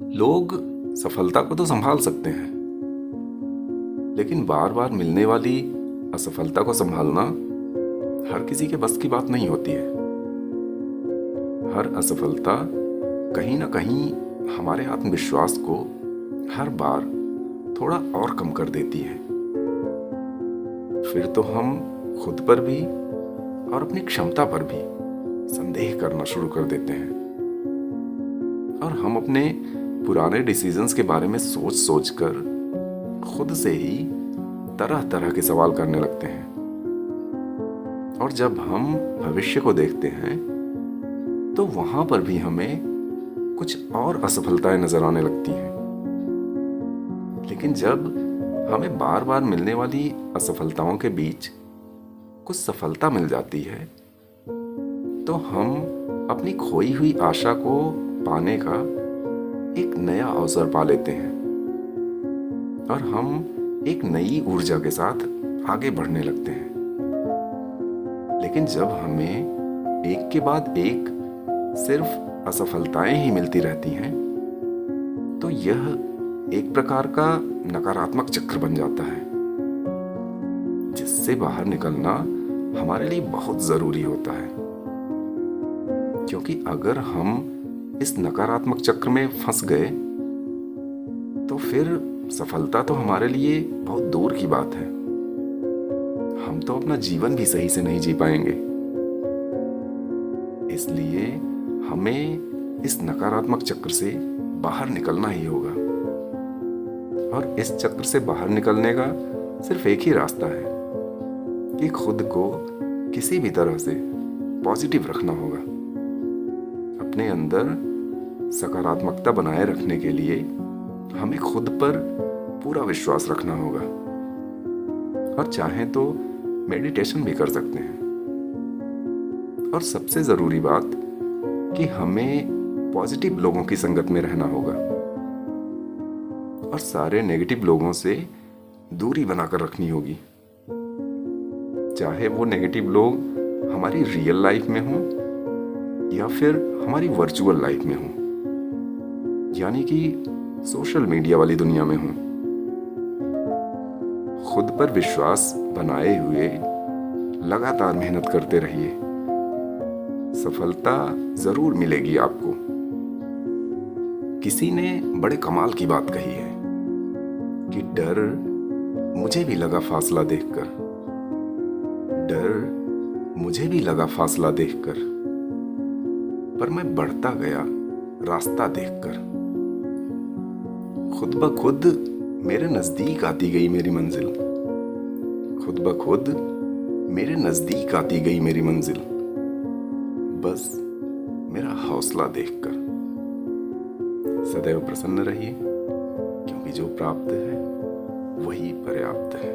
लोग सफलता को तो संभाल सकते हैं, लेकिन बार बार मिलने वाली असफलता को संभालना हर किसी के बस की बात नहीं होती है। हर असफलता कहीं ना कहीं हमारे आत्मविश्वास को हर बार थोड़ा और कम कर देती है। फिर तो हम खुद पर भी और अपनी क्षमता पर भी संदेह करना शुरू कर देते हैं और हम अपने पुराने डिसीजंस के बारे में सोच सोच कर खुद से ही तरह तरह के सवाल करने लगते हैं। और जब हम भविष्य को देखते हैं तो वहां पर भी हमें कुछ और असफलताएं नजर आने लगती हैं। लेकिन जब हमें बार बार मिलने वाली असफलताओं के बीच कुछ सफलता मिल जाती है तो हम अपनी खोई हुई आशा को पाने का एक नया अवसर पा लेते हैं और हम एक नई ऊर्जा के साथ आगे बढ़ने लगते हैं। लेकिन जब हमें एक के बाद एक सिर्फ असफलताएं ही मिलती रहती हैं तो यह एक प्रकार का नकारात्मक चक्र बन जाता है, जिससे बाहर निकलना हमारे लिए बहुत जरूरी होता है। क्योंकि अगर हम इस नकारात्मक चक्र में फंस गए तो फिर सफलता तो हमारे लिए बहुत दूर की बात है। हम तो अपना जीवन भी सही से नहीं जी पाएंगे। इसलिए हमें इस नकारात्मक चक्र से बाहर निकलना ही होगा और इस चक्र से बाहर निकलने का सिर्फ एक ही रास्ता है कि खुद को किसी भी तरह से पॉजिटिव रखना होगा। अपने अंदर सकारात्मकता बनाए रखने के लिए हमें खुद पर पूरा विश्वास रखना होगा और चाहें तो मेडिटेशन भी कर सकते हैं। और सबसे ज़रूरी बात कि हमें पॉजिटिव लोगों की संगत में रहना होगा और सारे नेगेटिव लोगों से दूरी बनाकर रखनी होगी। चाहे वो नेगेटिव लोग हमारी रियल लाइफ में हों या फिर हमारी वर्चुअल लाइफ में हों, यानी कि सोशल मीडिया वाली दुनिया में हों। खुद पर विश्वास बनाए हुए लगातार मेहनत करते रहिए। सफलता जरूर मिलेगी आपको। किसी ने बड़े कमाल की बात कही है कि डर मुझे भी लगा फासला देखकर, डर मुझे भी लगा फासला देखकर, पर मैं बढ़ता गया रास्ता देखकर। खुद ब खुद मेरे नजदीक आती गई मेरी मंजिल, खुद ब खुद मेरे नजदीक आती गई मेरी मंजिल, बस मेरा हौसला देखकर। सदैव प्रसन्न रहिए, क्योंकि जो प्राप्त है वही पर्याप्त है।